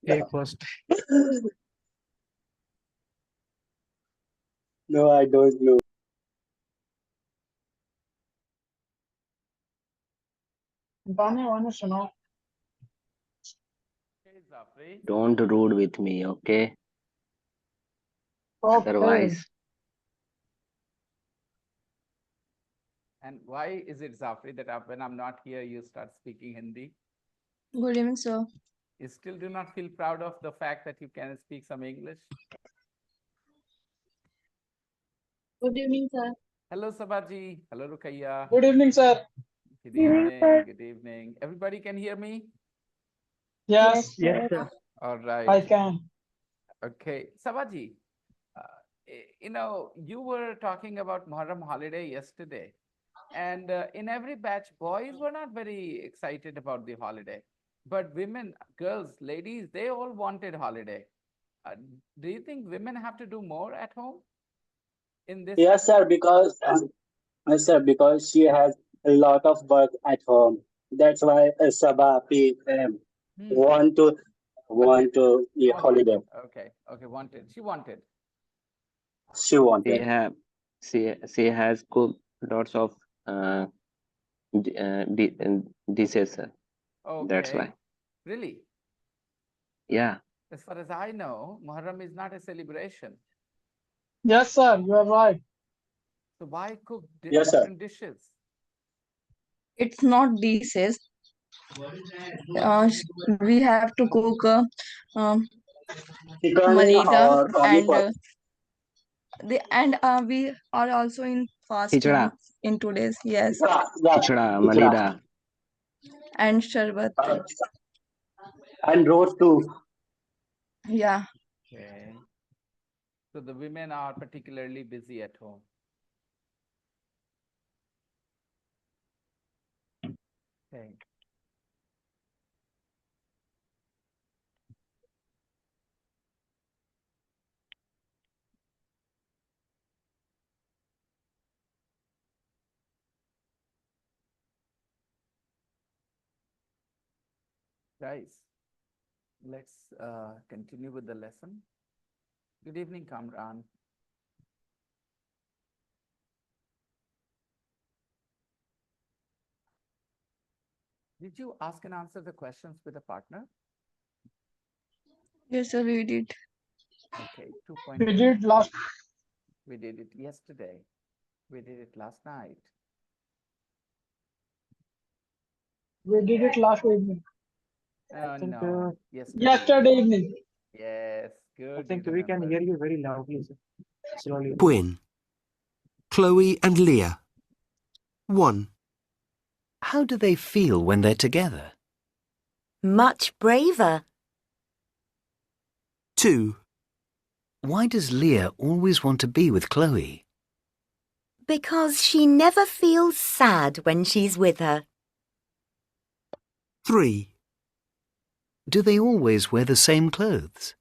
Take first. No, I don't know. गाने सुनाओ. Okay, Zafri. Don't rude with me, okay? Okay. Otherwise, And why is it, Zafri, that when I'm not here, you start speaking Hindi? Good evening, sir. You still do not feel proud of the fact that you can speak some English? Good evening, sir. Hello, Sabaji. Hello, Rukaiya. Good evening, sir. Good evening. Good evening. Everybody can hear me? Yes, Yes, sir. All right. I can. Okay. Sabaji, you were talking about Muharram holiday yesterday. And in every batch, boys were not very excited about the holiday. But women, girls, ladies, they all wanted holiday. Do you think women have to do more at home in this? Yes, sir, because she has a lot of work at home. That's why Sabah PM Hmm. want to Wanted. holiday. Okay. Okay. Wanted. She wanted. She she wanted. have she has cooked lots of uh, dishes. That's Okay. why. Really? Yeah. As far as I know, Muharram is not a celebration. Yes, sir. You are right. So why cook Yes, sir. different dishes? it's not dishes. We have to cook um, Chicken malita or only and pork. we are also in fasting Khichda, in today's. Yes, Yeah, khichda, khichda. malida. and sharbat. Uh, and roast too. Yeah, Okay. So the women are particularly busy at home. Okay. Guys, let's continue with the lesson. Good evening, Kamran. Did you ask and answer the questions with a partner? yes, sir, we did. Okay, We 2.2. did last. We did it yesterday. We did it last night. We did it last evening. No, yesterday. Yesterday evening. Yes, good. I think you we can remember. hear you very loudly, sir. Slowly. Gwyn, Chloe and Leah. 1. How do they feel when they're together? Much braver. 2. Why does Leah always want to be with Chloe? Because she never feels sad when she's with her. 3. Do they always wear the same clothes?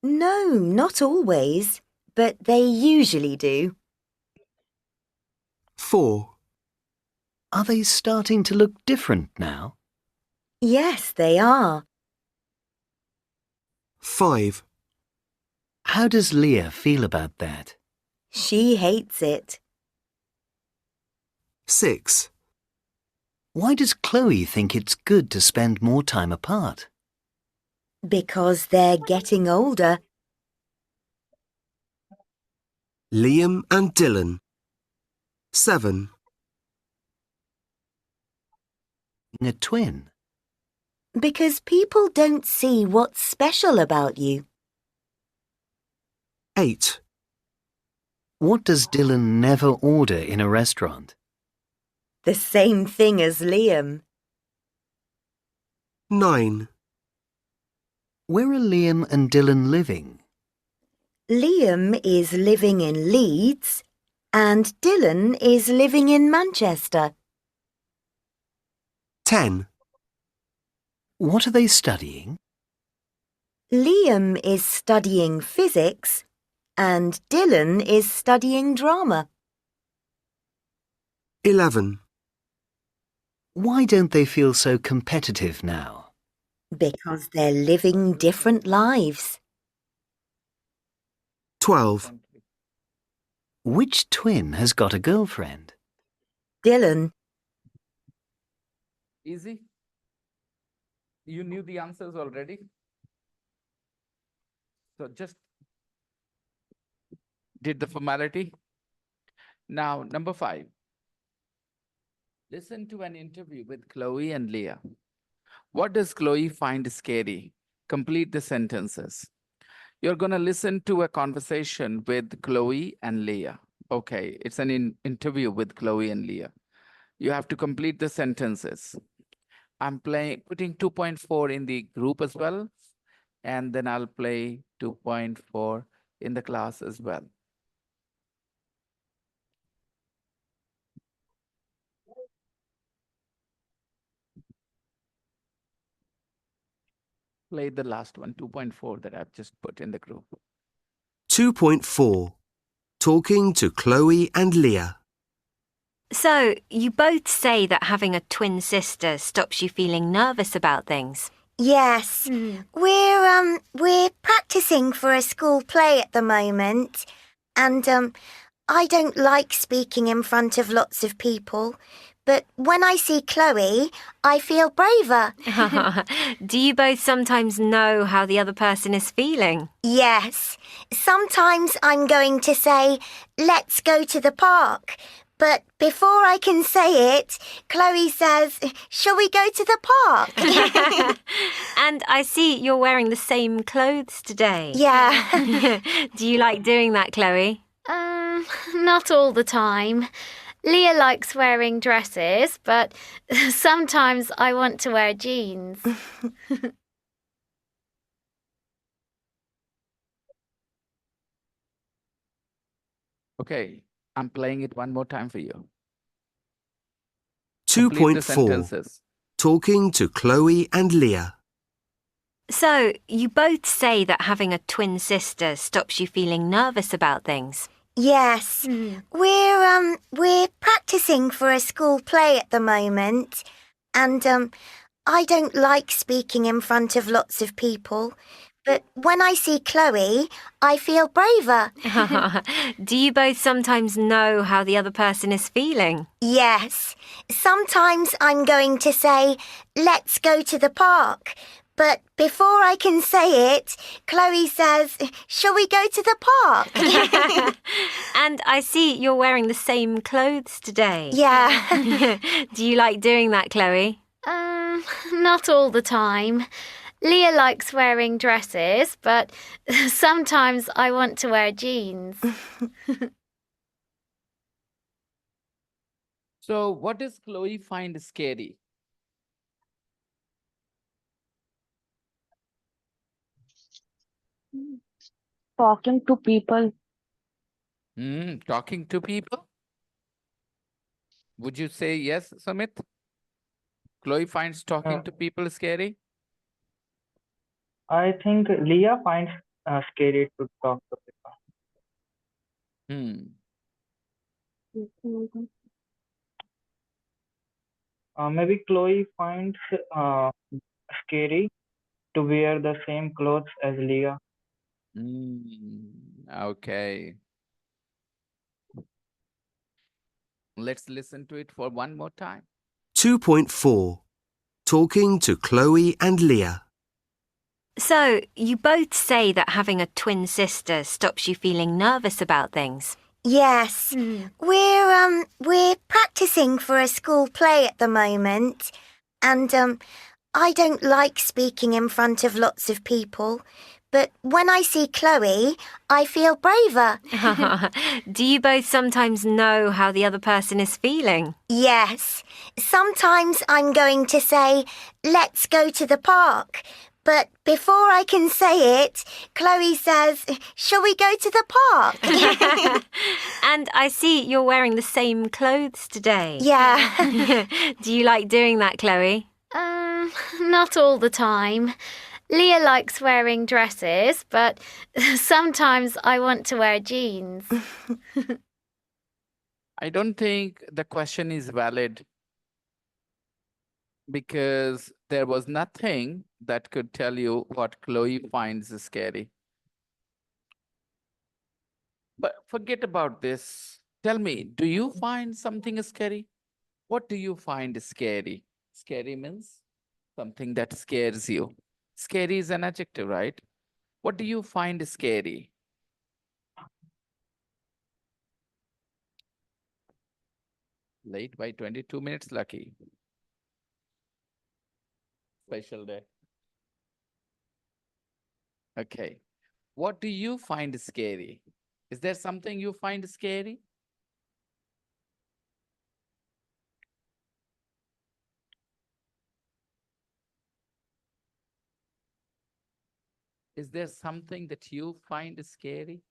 No, not always, but they usually do. 4. Are they starting to look different now? Yes, they are. 5. How does Leah feel about that? She hates it. 6. Why does Chloe think it's good to spend more time apart? Because they're getting older. Liam and Dylan. 7. A twin. Because people don't see what's special about you. 8. What does Dylan never order in a restaurant? The same thing as Liam. 9. Where are Liam and Dylan living? Liam is living in Leeds and Dylan is living in Manchester. 10. What are they studying? Liam is studying physics and Dylan is studying drama. 11. Why don't they feel so competitive now? Because they're living different lives. 12. Which twin has got a girlfriend? Dylan. Easy. You knew the answers already. So just did the formality. Now, number 5. Listen to an interview with Chloe and Leah. What does Chloe find scary? Complete the sentences. You're going to listen to a conversation with Chloe and Leah. Okay, it's an interview with Chloe and Leah. You have to complete the sentences. I'm putting 2.4 in the group as well, and then I'll play 2.4 in the class as well. Play the last one, 2.4 that I've just put in the group. 2.4. Talking to Chloe and Leah. So, you both say that having a twin sister stops you feeling nervous about things. Yes. We're practicing for a school play at the moment. And, I don't like speaking in front of lots of people. But when I see Chloe, I feel braver. Do you both sometimes know how the other person is feeling? Yes. Sometimes I'm going to say, let's go to the park. But before I can say it, Chloe says, shall we go to the park? And I see you're wearing the same clothes today. Yeah. Do you like doing that, Chloe? Not all the time. Leah likes wearing dresses, but sometimes I want to wear jeans. Okay, I'm playing it one more time for you. Complete the 2.4. sentences. Talking to Chloe and Leah. So, you both say that having a twin sister stops you feeling nervous about things. Yes. We're practicing for a school play at the moment. And, I don't like speaking in front of lots of people. But when I see Chloe, I feel braver. Do you both sometimes know how the other person is feeling? Yes. Sometimes I'm going to say, let's go to the park. But before I can say it, Chloe says, shall we go to the park? And I see you're wearing the same clothes today. Yeah. Do you like doing that, Chloe? Not all the time. Leah likes wearing dresses, but sometimes I want to wear jeans. So what does Chloe find scary? Talking to people. Talking to people? Would you say yes, Sumit? Chloe finds talking to people scary? I think Leah finds scary to talk to Hmm. people. Maybe Chloe finds scary to wear the same clothes as Leah. Okay. Let's listen to it for one more time. 2.4. Talking to Chloe and Leah. So, you both say that having a twin sister stops you feeling nervous about things. Yes. We're practicing for a school play at the moment. And, I don't like speaking in front of lots of people. But when I see Chloe, I feel braver. Do you both sometimes know how the other person is feeling? Yes. Sometimes I'm going to say, let's go to the park. But before I can say it, Chloe says, shall we go to the park? And I see you're wearing the same clothes today. Yeah. Do you like doing that, Chloe? Not all the time. Leah likes wearing dresses, but sometimes I want to wear jeans. I don't think the question is valid because there was nothing that could tell you what Chloe finds scary. But forget about this. Tell me, do you find something scary? What do you find scary? Scary means something that scares you. Scary is an adjective, right? What do you find scary? Late by 22 minutes, lucky. Special day. Okay. What do you find scary? Is there something you find scary? Is there something that you find scary?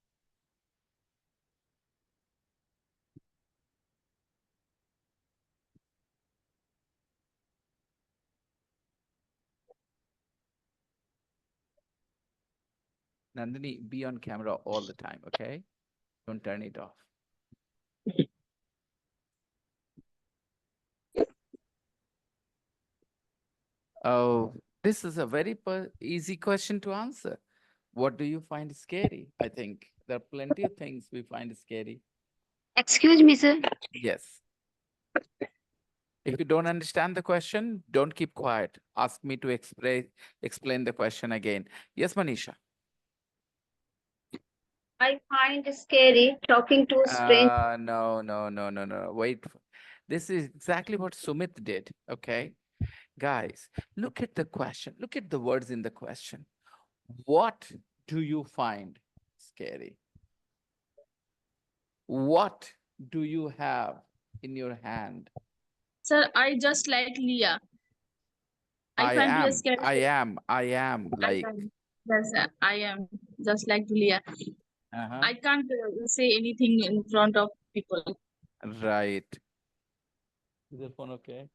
Nandini, be on camera all the time, okay? Don't turn it off. Oh, this is a very easy question to answer. What do you find scary? I think there are plenty of things we find scary. Excuse me, sir. Yes. If you don't understand the question, don't keep quiet. Ask me to explain the question again. Yes, Manisha. I find scary talking to a stranger. No. Wait. This is exactly what Sumit did. Okay. Guys, look at the question. Look at the words in the question. What do you find scary? What do you have in your hand? Sir, I just like Leah. I find Leah am scary. like. Yes, I am just like Leah. Uh-huh. I can't say anything in front of people. Right. Is the phone okay?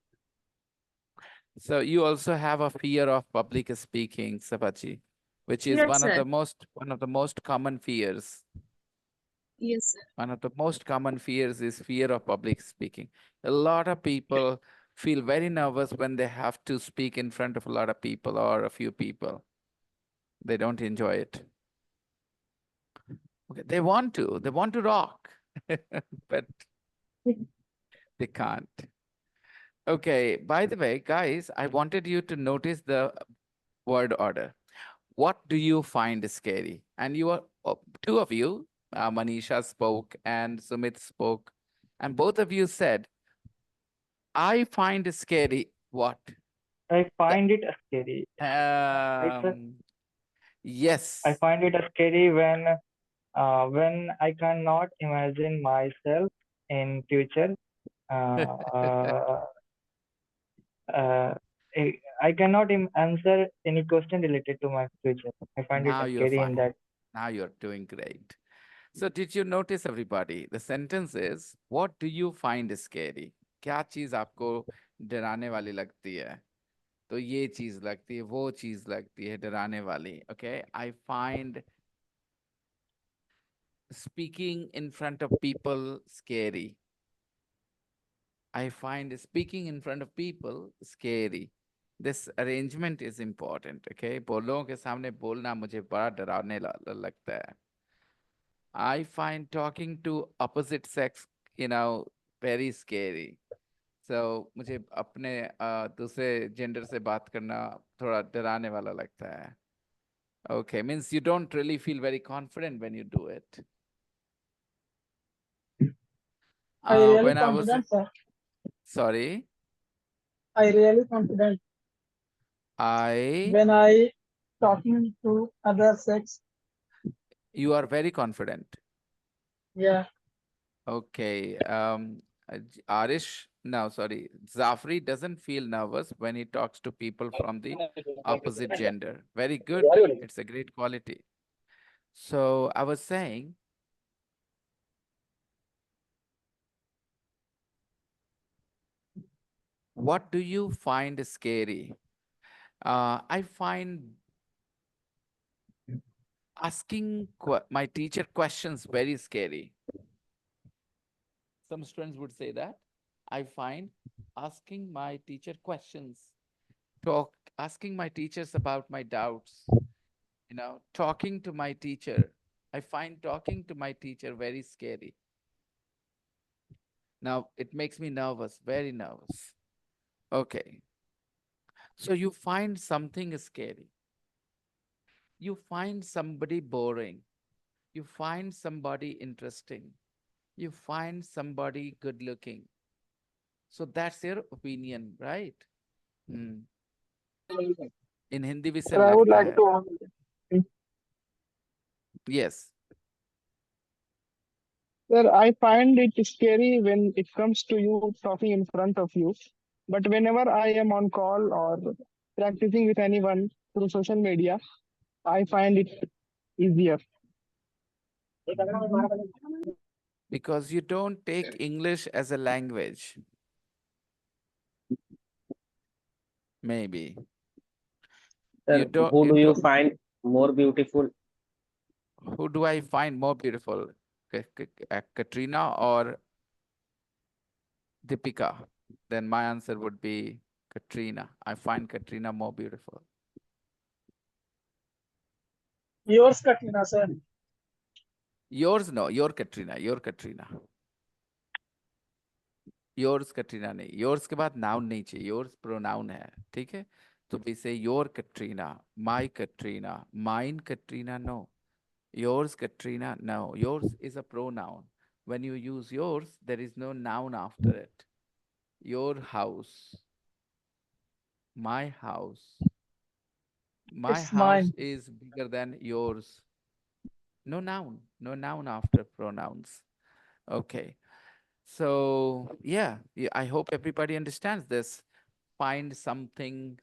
So you also have a fear of public speaking, Sabachi, which is Yes, one of sir. the most common fears. Yes, sir. One of the most common fears is fear of public speaking. A lot of people feel very nervous when they have to speak in front of a lot of people or a few people. They don't enjoy it. Okay, they want to rock, but they can't. Okay, by the way, guys, I wanted you to notice the word order. What do you find scary? And you are two of you, Manisha spoke and Sumit spoke, and both of you said, I find scary what? I find it scary. Right, sir? Yes. I find it scary when I cannot imagine myself in future. Uh, uh, I cannot answer any question related to my future. I find it Now you're scary in fine. that. Now you're doing great. So did you notice, everybody? The sentence is, what do you find scary? क्या चीज आपको डराने वाली लगती है? तो ये चीज लगती है, वो चीज लगती है डराने वाली. Okay, I find speaking in front of people scary. I find speaking in front of people scary. This arrangement is important. Okay, लोगों के सामने बोलना मुझे बड़ा डरावने लगता है. I find talking to opposite sex, very scary. So मुझे अपने दूसरे gender से बात करना थोड़ा डराने वाला लगता है. Okay, means you don't really feel very confident when you do it. I really When I was confident, sir. sorry, I really confident when I talking to other sex. You are very confident. Yeah. Okay. Arish, no, sorry. Zafri doesn't feel nervous when he talks to people from the opposite gender. Very good. It's a great quality. So I was saying, what do you find scary? I find asking my teacher questions very scary. Some students would say that. I find asking my teacher questions, asking my teachers about my doubts, talking to my teacher. I find talking to my teacher very scary. Now, it makes me nervous, very nervous. Okay. So you find something scary. You find somebody boring. You find somebody interesting. You find somebody good looking. So that's your opinion, right? Hmm. In Hindi भी से Sir, I would लगता like है. to. Yes. Sir, I find it scary when it comes to you talking in front of you. But whenever I am on call or practicing with anyone through social media, I find it easier. Because you don't take English as a language. Maybe. Sir, You don't, who you do you don't, find more beautiful? who do I find more beautiful? Katrina or Deepika? Then my answer would be Katrina. I find Katrina more beautiful. Yours, Katrina, sir. Yours, no, your Katrina, your Katrina. Yours Katrina नहीं, yours के बाद noun नहीं चाहिए, yours pronoun है, ठीक है? तो we say your Katrina, my Katrina, mine Katrina, no. Yours Katrina, no. Yours is a pronoun. When you use yours, there is no noun after it. Your house, my house. My It's house mine. is bigger than yours. No noun after pronouns. Okay. So yeah, I hope everybody understands this. Find something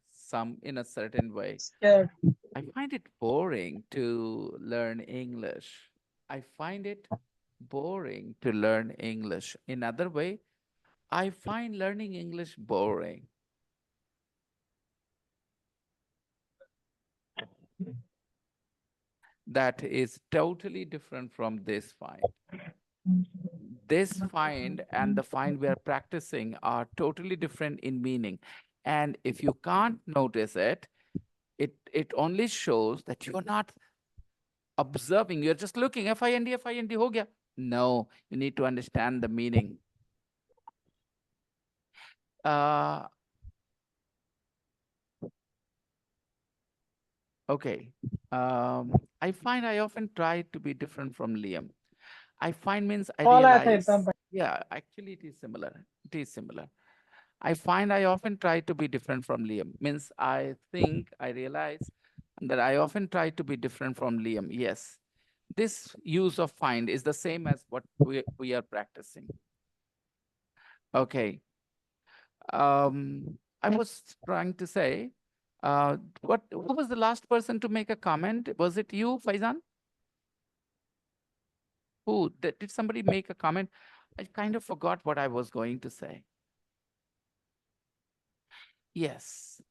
in a certain way. Scared. I find it boring to learn English. I find it boring to learn English. In other way, I find learning English boring. That is totally different from this find. This find and the find we are practicing are totally different in meaning. And if you can't notice it, it only shows that you're not observing. You're just looking, find, ho gaya. No, you need to understand the meaning. Okay. I find I often try to be different from Liam. I find means I All I realize. think. Yeah, actually it is similar. It is similar. I find I often try to be different from Liam. Means I think I realize that I often try to be different from Liam. Yes. This use of find is the same as what we are practicing. Okay. I was trying to say, who was the last person to make a comment? Was it you, Faizan? Who did somebody make a comment? I kind of forgot what I was going to say. Yes.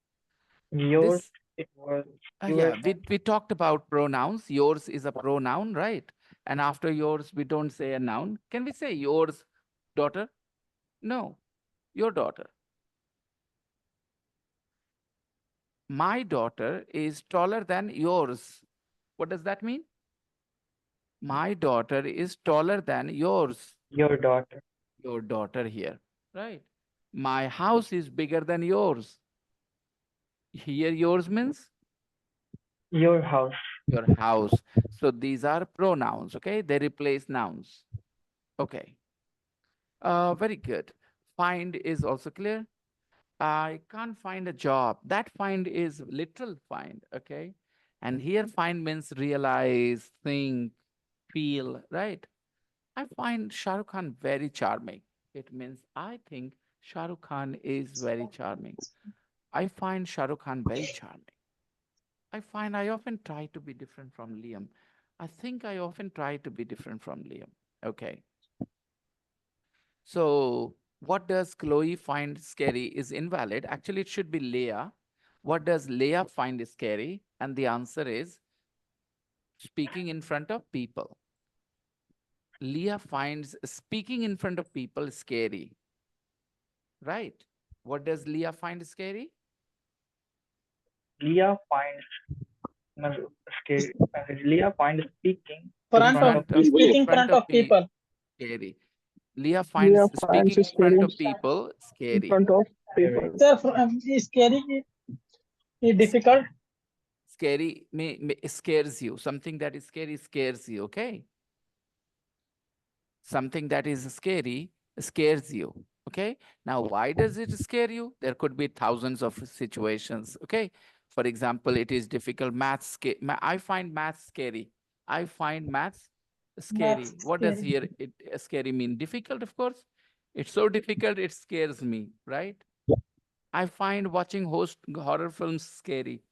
Yours, it was. Yeah, we talked about pronouns. Yours is a pronoun, right? And after yours, we don't say a noun. Can we say yours, daughter? No, your daughter. My daughter is taller than yours. What does that mean? My daughter is taller than yours. Your daughter. Your daughter here, right? My house is bigger than yours. Here yours means? Your house. Your house. So these are pronouns, okay? They replace nouns. Okay. Very good. Find is also clear. I can't find a job. That find is literal find, okay? And here find means realize, think, feel, right? I find Shah Rukh Khan very charming. It means I think Shah Rukh Khan is very charming. I find Shah Rukh Khan very charming. I find I often try to be different from Liam. I think I often try to be different from Liam. Okay. So what does Chloe find scary is invalid. Actually, it should be Leah. What does Leah find scary? And the answer is speaking in front of people. Leah finds speaking in front of people scary. Right? What does Leah find scary? Leah finds Leah finds speaking in Front front of of speaking front front of of people. scary. Leah Leah finds finds speaking in front of scary people in scary. front of people. Sir, is scary is difficult. Scary scares you. Something that is scary scares you, okay? Something that is scary scares you, okay? Now, why does it scare you? There could be thousands of situations, okay? For example, it is difficult. I find maths scary. I find maths scary. Maths What does scary. here scary mean? Difficult, of course. It's so difficult, it scares me, right? I find watching horror films scary.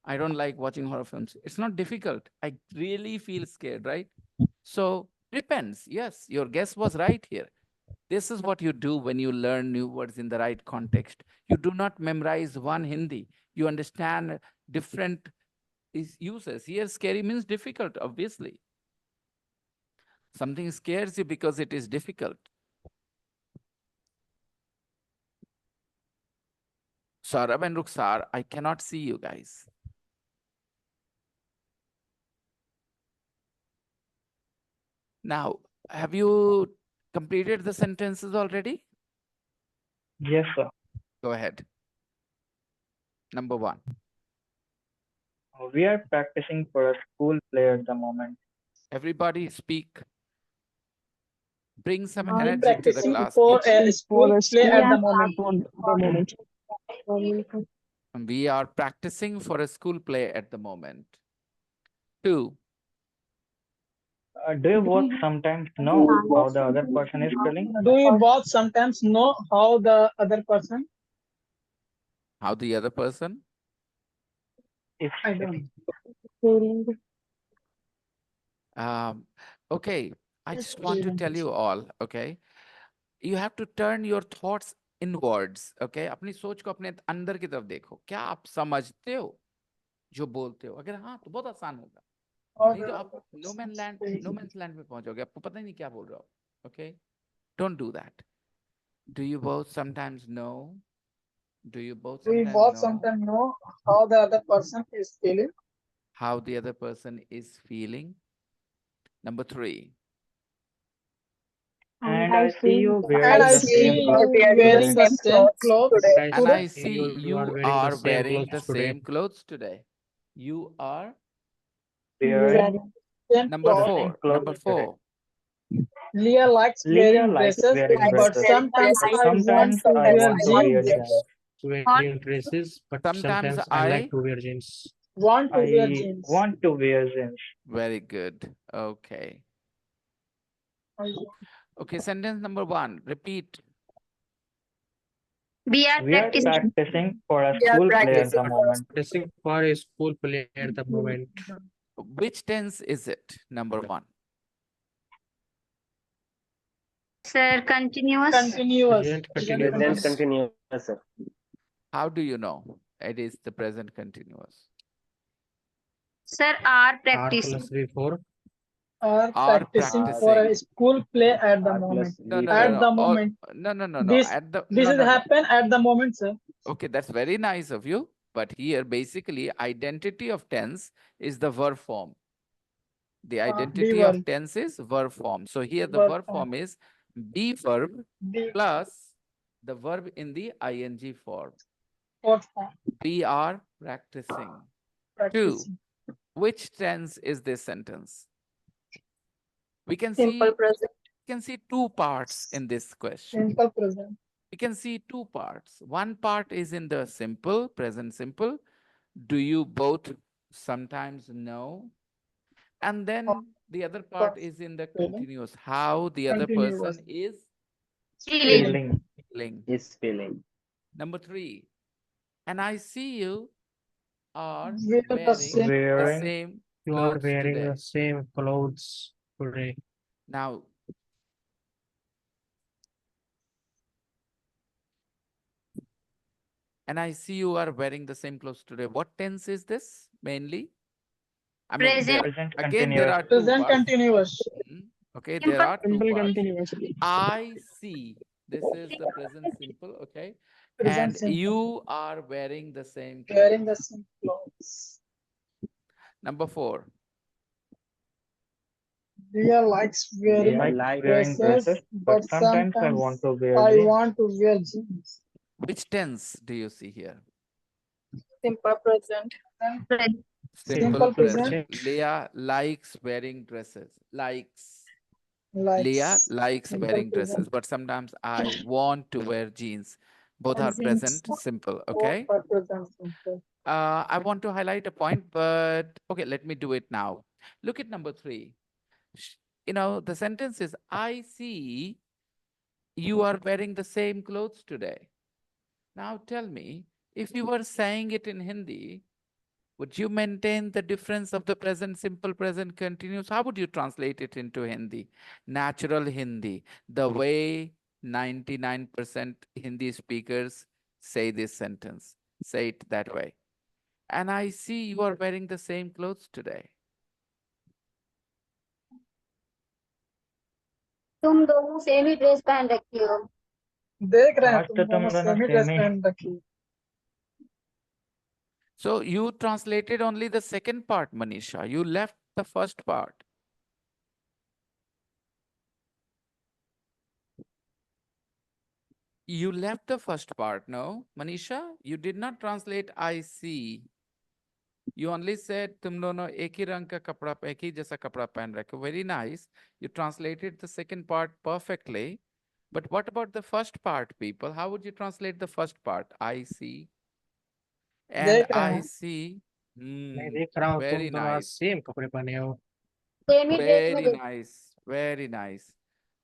I don't like watching horror films. It's not difficult. I really feel scared, right? So depends. Yes, your guess was right here. This is what you do when you learn new words in the right context. You do not memorize one Hindi. You understand different uses. Here, scary means difficult, obviously. Something scares you because it is difficult. Saurabh and Rukhsar, I cannot see you guys. Now, have you completed the sentences already? Yes, sir. Go ahead. Number 1. We are practicing for a school play at the moment. Everybody speak. Bring some I'm energy to the practicing class. for a school For a play at the school moment. at the moment. We are practicing for a school play at the moment. 2. Do you both sometimes know how the other person is feeling? Do you both sometimes know how the other person? How the other person? Is I don't. Okay, I just want to tell you all, okay? You have to turn your thoughts inwards, okay? अपनी सोच को अपने अंदर की तरफ देखो. क्या आप समझते हो जो बोलते हो? अगर हाँ तो बहुत आसान होगा. नहीं तो आप नो मैंस लैंड में पहुंचोगे. आपको पता ही नहीं क्या बोल रहे हो. Okay? Don't do that. Do you both sometimes know? Do you both We sometimes both know sometimes know how the other person is feeling. how the other person is feeling? Number 3. and I see you And wearing I the see same you clothes wearing today. the same clothes And I today. see you are wearing the same clothes today. You are Wearing Same number the clothes. same 4. clothes Number today. 4. Leah likes Leah wearing likes dresses, wearing but dresses, sometimes but I want sometimes to I wear want to wear jeans. jeans. Wearing dresses, but Sometimes I like I to wear jeans. Want to wear I jeans. want to wear jeans. very good. Okay. Okay, sentence number 1. Repeat. We are We are practicing. practicing for a school play at the moment. Practicing for a school play at the moment. Which tense is it? Number 1. Sir, continuous. Continuous. Present continuous. How do you know it is the present continuous? Sir, are R practicing. plus V4. Are Are practicing for a practicing. school play at the moment. No, no, no, At no. the All, moment. no. This At the this no, is no, no. happen at the moment, sir. Okay, that's very nice of you. But here, basically, identity of tense is the verb form. The identity of verb. tense is verb form. So here the Verb verb form. form is be verb The plus the verb in the ing form. what form? We are practicing. 2. Practicing. Which tense is this sentence? We can Simple present. see 2 parts in this question. Simple present. We can see 2 parts. One part is in the simple, present simple. Do you both sometimes know? And then the other part is in the continuous. How the other person is Feeling. feeling. Number 3. And I see you are Wear the wearing same. the Wearing same You are clothes wearing today. the same clothes today. Now, and I see you are wearing the same clothes today. What tense is this mainly? I mean, Present. present again, there continuous. are 2 Present parts. continuous. Okay, Simple. there are 2 Simple parts. continuously. I see. This is the present simple, okay? Present And simple. you are wearing the same clothes. Wearing the same clothes. Number 4. Leah likes wearing I like wearing dresses, but sometimes I want sometimes to wear I jeans. want to wear jeans. Which tense do you see here? Simple present. Simple Simple present. present. Leah likes wearing dresses. Likes. Leah Likes. likes Simple wearing present. dresses, but sometimes I want to wear jeans. Both are Jeans. present simple, Both okay? are present simple. I want to highlight a point, but okay, let me do it now. Look at number 3. You know, the sentence is, I see you are wearing the same clothes today. Now tell me, if you were saying it in Hindi, would you maintain the difference of the present simple, present continuous? How would you translate it into Hindi? Natural Hindi, the way 99% Hindi speakers say this sentence. Say it that way. And I see you are wearing the same clothes today. तुम दोनों same ही dress पहन रखी हो देख रहे हैं आज तुम तो दोनों तुम दोनों सेम ही ड्रेस सेम ही पहन रखी. So you translated only the second part, Manisha. You left the first part. You left the first part, no? Manisha, you did not translate I see. You only said tum dono ek hi rang ka kapda ek hi jaisa kapda pehan rakhe. Very nice. You translated the second part perfectly. But what about the first part, people? How would you translate the first part? I see. And देख रहे I हैं. see. मैं देख रहा हूँ तुम Very दोनों nice. Same कपड़े पहने हो. सेम ही ड्रेस में Very nice. Very nice.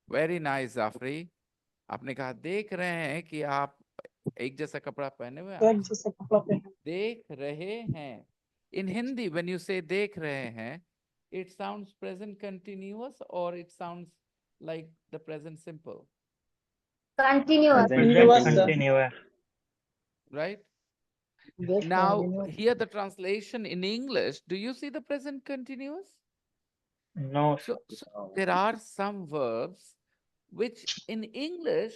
Very nice, Zafri. आपने कहा देख रहे हैं कि आप एक जैसा कपड़ा पहने हुए हैं. एक जैसा कपड़ा पहने. देख रहे हैं. In Hindi, when you say देख रहे हैं, it sounds present continuous or it sounds like the present simple, continuous Continuous. continuous. right? देख रहे हैं. Now, continuous. here the translation in English, do you see the present continuous? No, So there are some verbs which in English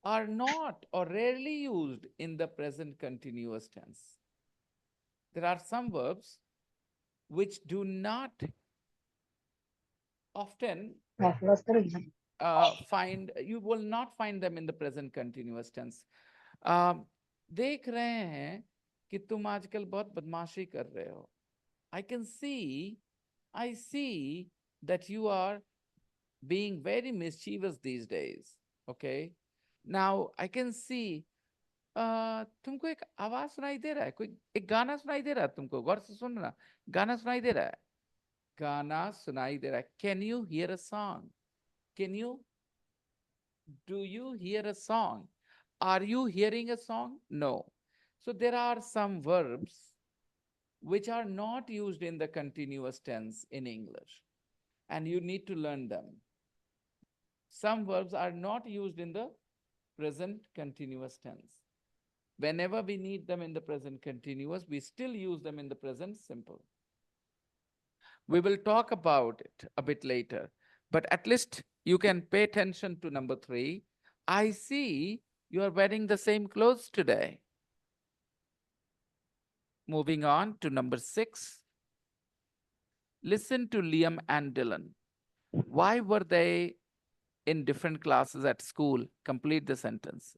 are not or rarely used in the present continuous tense. There are some verbs which do not often you will not find them in the present continuous tense. देख रहे हैं कि तुम आजकल बहुत बदमाशी कर रहे हो. I see that you are being very mischievous these days. Okay. Now I can see तुमको एक आवाज सुनाई दे रहा है, कोई एक गाना सुनाई दे रहा है तुमको, गौर से सुनना, गाना सुनाई दे रहा है, गाना सुनाई दे रहा है. Can you hear a song? Do you hear a song? Are you hearing a song? No. So there are some verbs which are not used in the continuous tense in English, and you need to learn them. Some verbs are not used in the present continuous tense. Whenever we need them in the present continuous, we still use them in the present simple. We will talk about it a bit later, but at least you can pay attention to number 3. I see you are wearing the same clothes today. Moving on to number 6. Listen to Liam and Dylan. Why were they in different classes at school? Complete the sentences.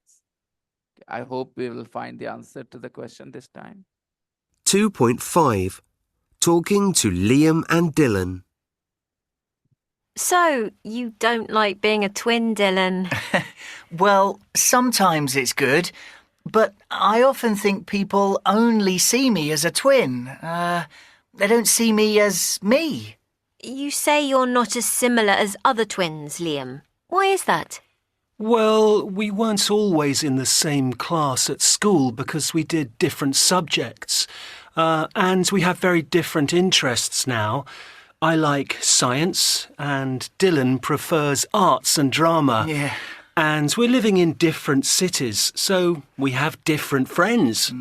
I hope we will find the answer to the question this time. 2.5. Talking to Liam and Dylan. So, you don't like being a twin, Dylan? Well, sometimes it's good, but I often think people only see me as a twin. They don't see me as me. You say you're not as similar as other twins, Liam. Why is that? Well, we weren't always in the same class at school because we did different subjects. And we have very different interests now. I like science and Dylan prefers arts and drama. Yeah. And we're living in different cities, so we have different friends.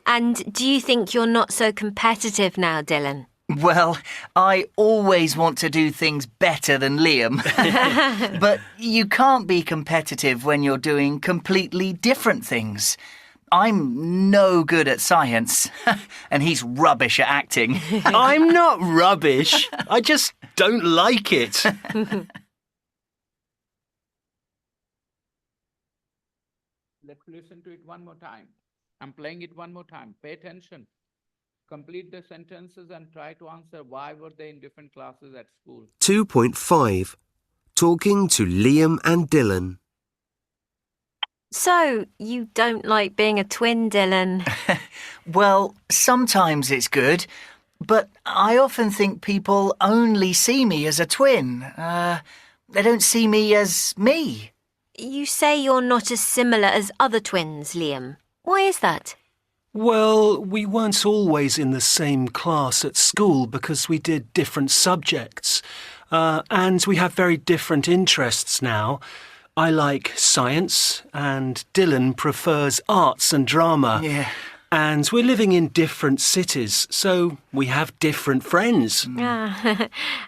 And do you think you're not so competitive now, Dylan? Well, I always want to do things better than Liam. But you can't be competitive when you're doing completely different things. I'm no good at science, and he's rubbish at acting. I'm not rubbish. I just don't like it. Let's listen to it one more time. I'm playing it one more time. Pay attention. Complete the sentences and try to answer why were they in different classes at school. 2.5. Talking to Liam and Dylan. So, you don't like being a twin, Dylan? Well, sometimes it's good, but I often think people only see me as a twin. They don't see me as me. You say you're not as similar as other twins, Liam. Why is that? Well, we weren't always in the same class at school because we did different subjects. And we have very different interests now. I like science, and Dylan prefers arts and drama. Yeah. And we're living in different cities, so we have different friends.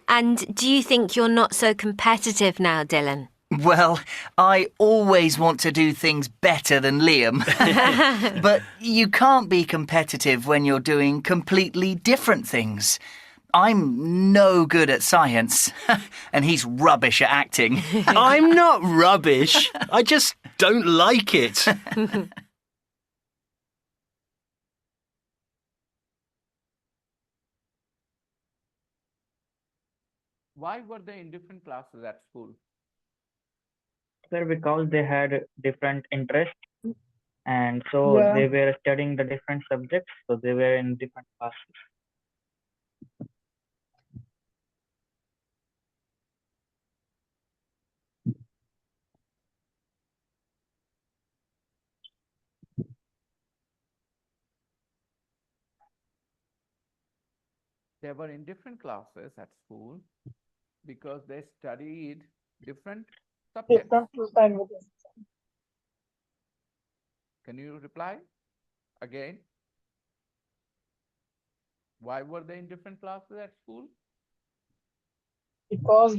And do you think you're not so competitive now, Dylan? Well, I always want to do things better than Liam. But you can't be competitive when you're doing completely different things. I'm no good at science, and he's rubbish at acting. I'm not rubbish. I just don't like it. Why were they in different classes at school? Sir, because they had different interests, and so Yeah. they were studying the different subjects, so they were in different classes. They were in different classes at school because they studied different subjects. Different languages. Can you reply again? Why were they in different classes at school? Because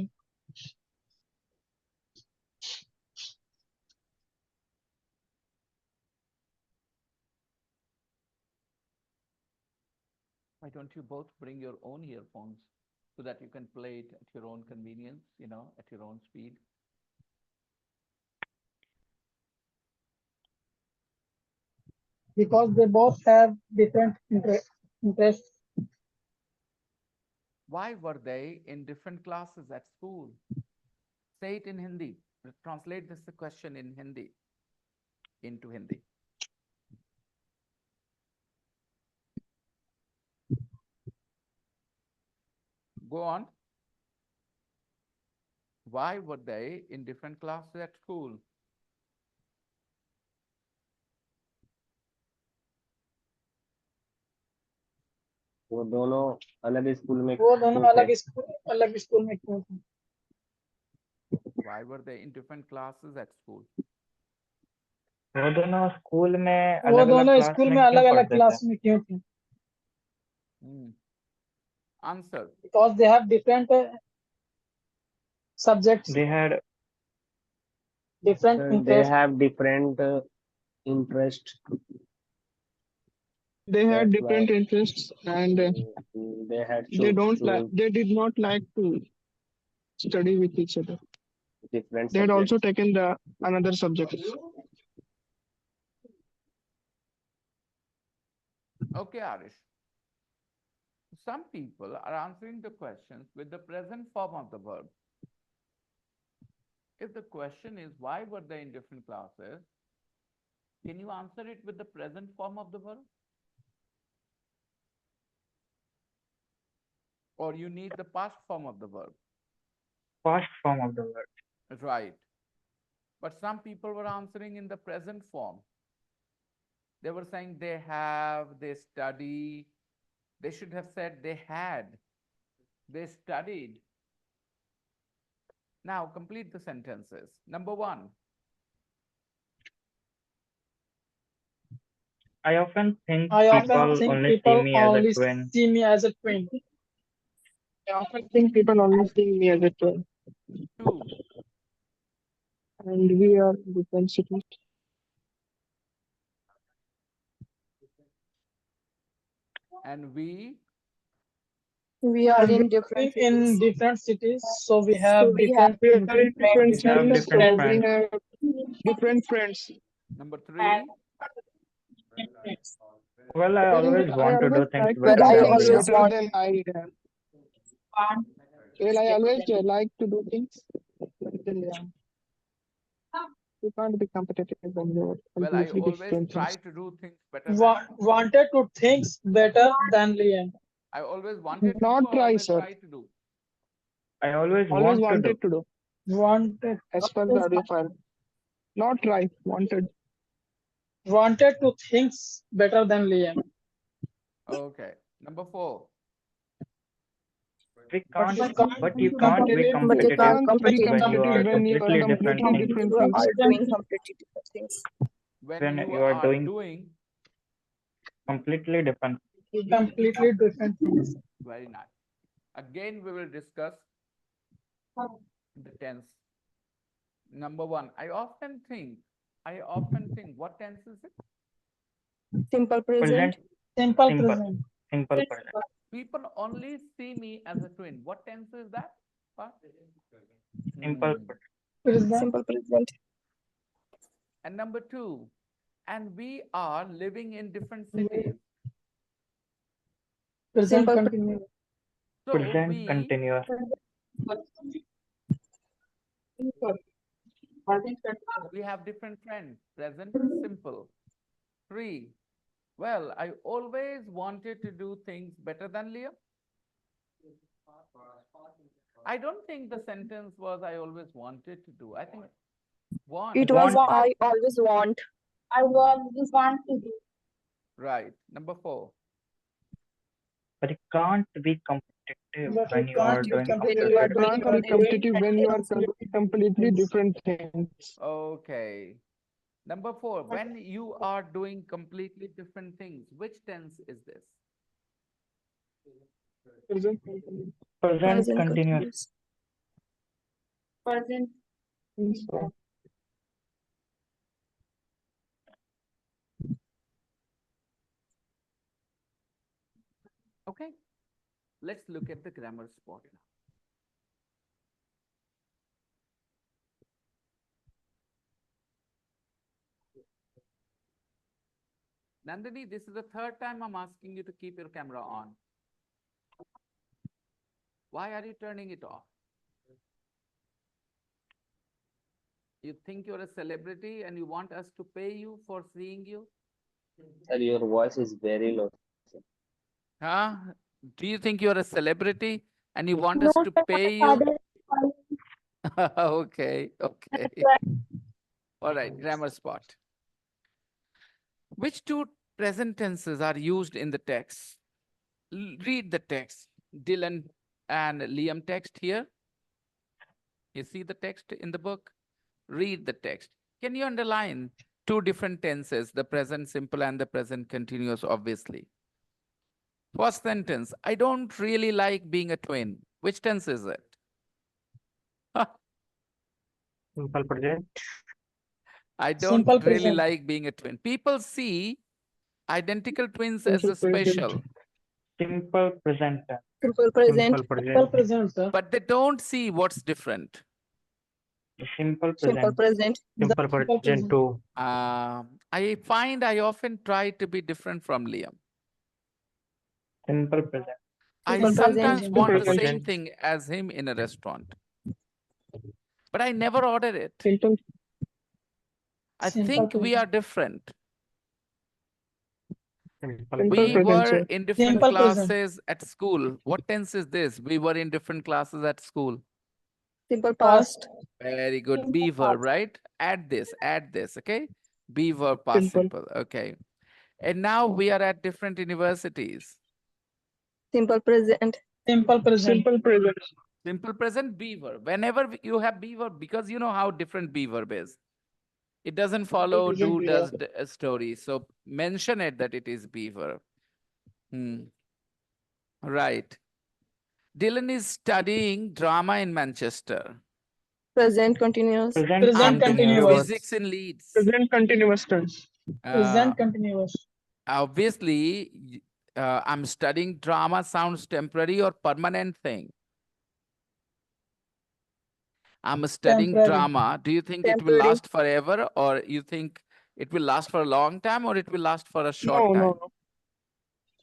Why don't you both bring your own earphones so that you can play it at your own convenience, at your own speed? because they both have different interests. Why were they in different classes at school? Say it in Hindi. Translate this question in Hindi into Hindi. Go on. Why were they in different classes at school? वो दोनों अलग school में वो दोनों क्यों थे? अलग school में क्यों थे? Why were they in different classes at school? वो दोनों स्कूल में वो अलग-अलग दोनों क्लास स्कूल में में क्यों अलग-अलग पढ़ते थे? क्लास में क्यों थे? Answer. Because they have different subjects, They had different They interests. have different interest. They had That's different why interests, and they had they don't like. choose They did not like to study with each other. different They had also subjects. taken the another subjects. Okay, Arish. Some people are answering the questions with the present form of the verb. If the question is why were they in different classes, can you answer it with the present form of the verb? Or you need the past form of the verb? Past form of the word. Right. But some people were answering in the present form. They were saying they have, they study. They should have said they had, they studied. Now complete the sentences. Number 1. I often think I often people think only see people me as a only twin. see me as a twin. I often think people only see me as a twin, 2. and we are different cities. And we We are And we in different live in cities. different cities, so we So have we have different We are thinking, in different We have cities, different different so we friends. preferences. have different friends. number 3. Well, I Well, always I want to always do things like to Well, better do I than things Liam. always better want than I am. Well, I always like to do things better than I am. You can't be competitive when you're Well, I completely always different try things. to do things better than. Wanted to think better than Liam. I always wanted to do Not or try, always sir. try to do. I always Always want to do. wanted to do. Wanted As per the audio file. Not try, wanted. wanted to think better than Liam. Okay. Number 4. We But can't, we can't but be you can't be competitive but you You competitive can't can't be competitive when you are competitive when you are completely different completely things. different you things. are doing completely different things. When When you you are are doing doing. completely different. completely different things. Very nice. Again, we will discuss the tense. Number 1. I often think, what tense is it? Simple present. Present, Simple simple, present. simple present. People only see me as a twin. What tense is that? Huh? Simple Hmm. present. Present. Simple present. And number 2. And we are living in different cities. Present Simple continuous. So Present we continuous. have different friends. Present simple. 3. Well, I always wanted to do things better than Liam. I don't think the sentence was I always wanted to do. I think want. It was I always want. I always want to do. Right. Number 4. But you can't be competitive But when we you are can't be doing When you completely are You competitive. doing can't be completely competitive when you are completely different things. Okay. Number 4. When you are doing completely different things, which tense is this? Present. present present continuous. continuous. So, Okay. Let's look at the grammar spot now. Nandini, this is the third time I'm asking you to keep your camera on. Why are you turning it off? You think you're a celebrity and you want us to pay you for seeing you? Sir, your voice is very low. Huh? Do you think you're a celebrity and you want us No, to sir, pay my you? father is calling. Okay, okay. All right, grammar spot. Which two present tenses are used in the text? Read the text. Dylan and Liam text here. You see the text in the book? Read the text. Can you underline two different tenses, the present simple and the present continuous, obviously? First sentence, I don't really like being a twin. Which tense is it? Simple present. I don't Simple really present. like being a twin. People see identical twins as simple a present. special, Simple present. Simple present. Simple present. Simple present, sir. but they don't see what's different. Simple Simple present. present. Simple Simple present present. too. I find I often try to be different from Liam. Simple present. I Simple sometimes present. want the Simple same present. thing as him in a restaurant, but I never order it. Simple. I Simple think we present. are different. Simple Simple We present, were sir. in different Simple present. classes at school. What tense is this? We were in different classes at school. Simple Past. past. Very good. Simple Be verb, past. right? Add this, okay? Be verb, past Simple. simple, okay. And now we are at different universities. Simple present. Simple present. Simple present. Simple present, be verb. Whenever you have be verb, because you know how different be verb is. It doesn't follow present, do, yeah. does, story. So mention it that it is be verb. Right. Dylan is studying drama in Manchester. Present continuous. Present And continuous. physics in Leeds. Present continuous tense. Present continuous. Obviously, I'm studying drama sounds temporary or permanent thing. I'm studying Temporary. drama. Do you think it will Temporary. last forever, or you think it will last for a long time, or it will last for a short No, time? no, no.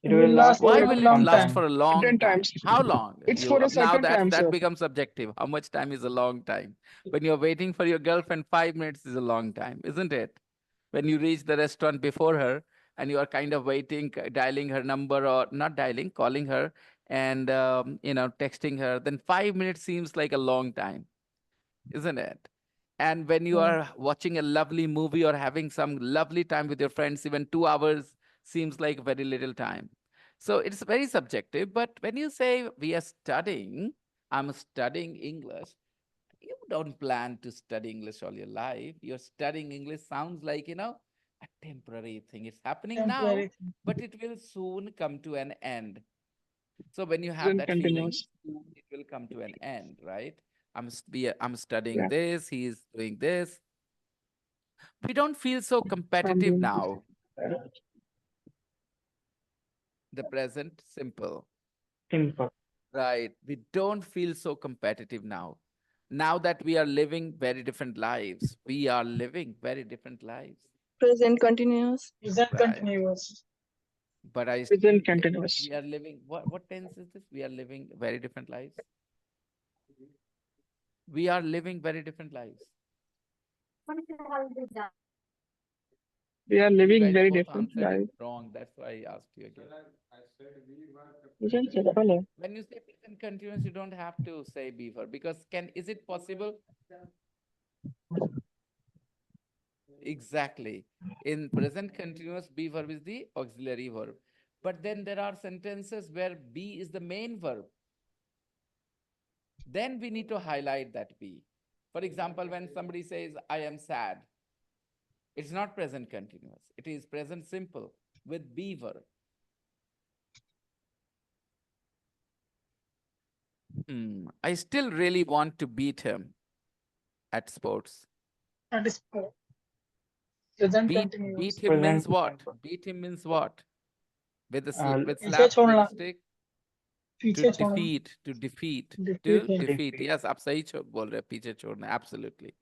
It will last Why for will it some last time. for a long Certain time? times. How long? It's for a Now certain time, that sir. becomes subjective. How much time is a long time? When you're waiting for your girlfriend, 5 minutes is a long time, isn't it? When you reach the restaurant before her and you are kind of waiting, dialing her number, or not dialing, calling her, and texting her, then 5 minutes seems like a long time, isn't it? And when you are watching a lovely movie or having some lovely time with your friends, even 2 hours seems like very little time. So it's very subjective. But when you say we are studying, I'm studying English, you don't plan to study English all your life. You're studying English sounds like, a temporary thing. It's happening now, Temporary. but it will soon come to an end. So when you have Present that feeling, continuous. it will come to an end, right? I'm studying Yeah. this, he's doing this. We don't feel so I'm competitive doing now. The present simple. Simple. Right. We don't feel so competitive now. Now that we are living very different lives, we are living very different lives. Present continuous. Present Right. continuous. But I Present still think continuous. we are living, what tense is this? We are living very different lives. We are living very different lives. We are You living guys very both different answered it life. wrong. That's why I asked you again. Present simple. When you say present continuous, you don't have to say beaver, because is it possible? Exactly. In present continuous, be verb is the auxiliary verb. But then there are sentences where be is the main verb. Then we need to highlight that be. For example, when somebody says, I am sad, it's not present continuous. It is present simple with be verb. I still really want to beat him at sports. That is present Beat continuous. him means Present what? simple. Beat him means what? With पीछे slap with छोड़ना. a stick? To पीछे छोड़ना. defeat, to defeat, Defeat to him. defeat. Yes, आप सही बोल रहे हैं, पीछे छोड़ना. Absolutely.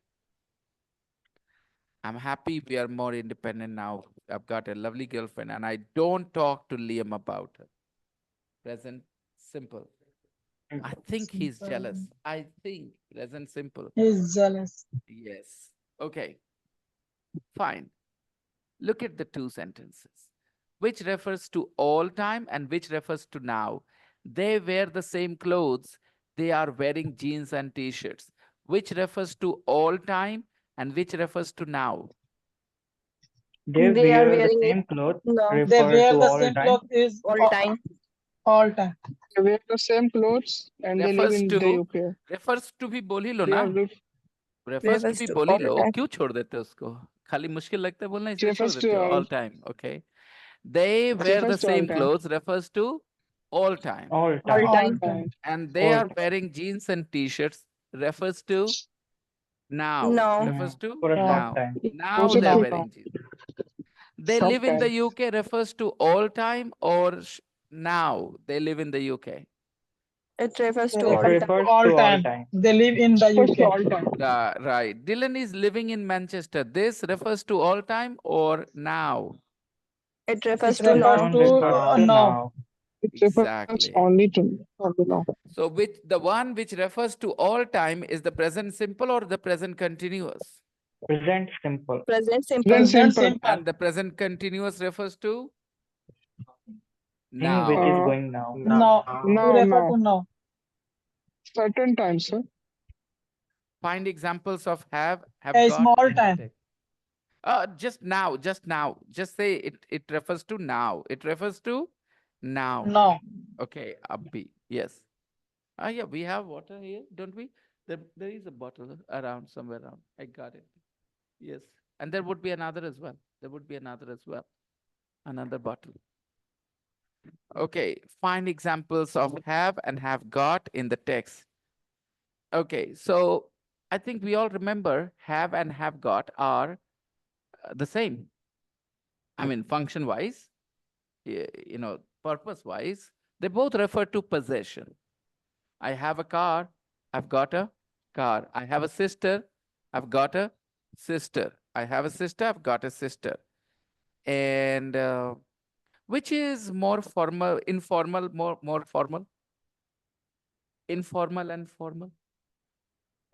I'm happy we are more independent now. I've got a lovely girlfriend and I don't talk to Liam about her. Present simple. I think he's jealous. I think present simple. He's jealous. Yes. Okay. Fine. Look at the two sentences. Which refers to all time and which refers to now. They wear the same clothes. They are wearing jeans and t-shirts. Which refers to all time and which refers to now. They They are wear the wearing same clothes. no They Refer wear to the all same time. cloth is all time. all time. They wear the same clothes and they live Refers in the to, UK. refers to भी बोल ही लो They ना. are ref- Refers to Refers भी to बोल ही all लो. time. क्यों छोड़ देते हो उसको? खाली मुश्किल लगता है बोलना it इसलिए छोड़ refers to देते हो. all. All time. Okay. They It wear the refers to all same time. clothes refers to all time. All All time. All time. time. And they All are time. wearing jeans and t-shirts refers to now. No. Refers to For a short now. time. Now Also they're Now. wearing jeans. They short live in the time. UK refers to all time or now they live in the UK. It refers They to It all refer time. to refers all to all time. time. They live in the Refers to UK. all time. Right. Dylan is living in Manchester. This refers to all time or now. It It refers to This refers now. one to refers to now. now. It refers Exactly. only to now. So the one which refers to all time is the present simple or the present continuous? Present simple. Present simple. Present Present simple. simple. And the present continuous refers to Thing which is now. going now. Now. To Now, refer now. to now. Certain times, sir. Find examples of have A got, small and time. take. Just now, just now. Just say it refers to now. It refers to now. Now. Okay, abhi. Yes. Yeah, we have water here, don't we? There is a bottle around somewhere around. I got it. Yes. And there would be another as well. There would be another as well. Another bottle. Okay, find examples of have and have got in the text. Okay, so I think we all remember have and have got are the same. I mean, function wise, purpose wise, they both refer to possession. I have a car, I've got a car. I have a sister, I've got a sister. I have a sister, I've got a sister. And which is more formal, informal, more formal? Informal and formal?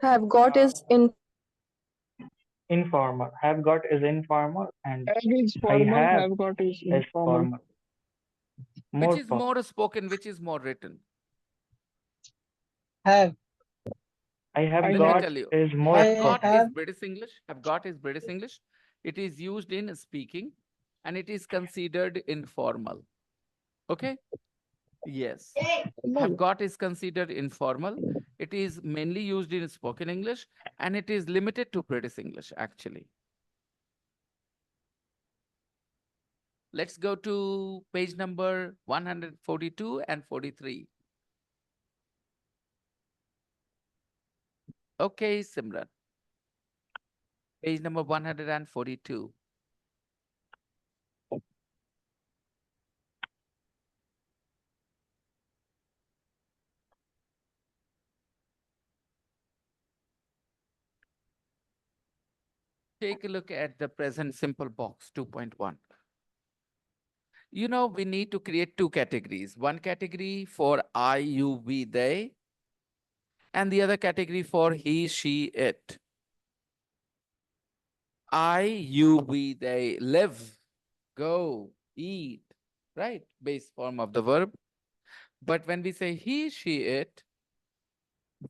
Have got is in Informal. Have got is informal, and Have is I formal, have have got is is informal. formal. Which More is formal. more spoken, which is more written? Have. I have Let me got tell you, is more have I got spoken. is have. British English. Have got is British English. It is used in speaking and it is considered informal. Okay? Yes. Have got is considered informal. It is mainly used in spoken English and it is limited to British English actually. Let's go to page number 142 and 43. Okay, Simran. Page number 142. Take a look at the present simple box 2.1. We need to create two categories. One category for I, you, we, they, and the other category for he, she, it. I, you, we, they live, go, eat, right? Base form of the verb. But when we say he, she, it,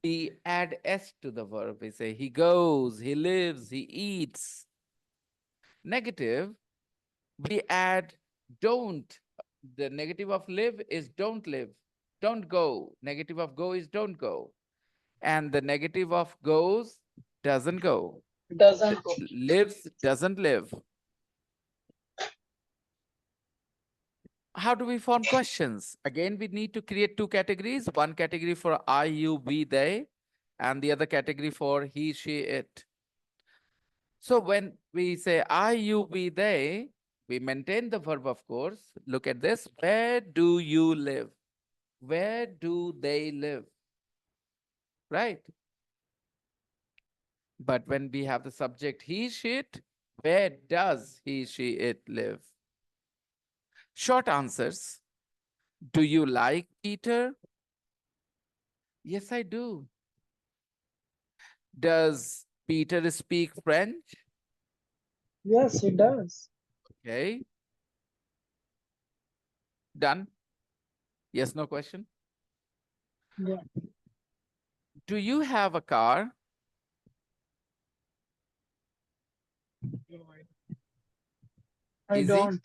we add s to the verb. We say he goes, he lives, he eats. Negative, we add don't. The negative of live is don't live, don't go. Negative of go is don't go. And the negative of goes doesn't go. Doesn't go. Lives doesn't live. How do we form questions? Again, we need to create two categories. One category for I, you, we, they, and the other category for he, she, it. So when we say I, you, we, they, we maintain the verb, of course. Look at this. Where do you live? Where do they live? Right? But when we have the subject he, she, it, where does he, she, it live? Short answers. Do you like Peter? Yes, I do. Does Peter speak French? Yes, it does. Okay. Done. Yes, no question. Yeah. Do you have a car? I Easy? don't.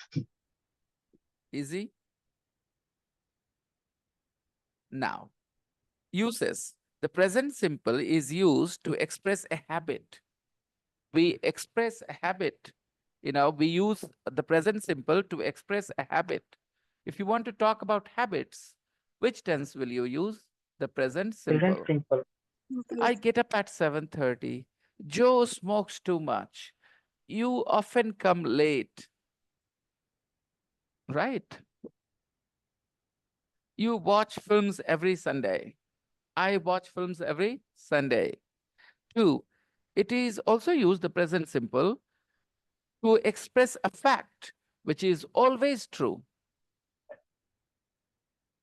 Easy? Now, uses. The present simple is used to express a habit. We express a habit. We use the present simple to express a habit. If you want to talk about habits, which tense will you use? The present Present simple. simple. I get up at 7:30. Joe smokes too much. You often come late. Right? You watch films every Sunday. I watch films every Sunday. 2. It is also used the present simple to express a fact which is always true.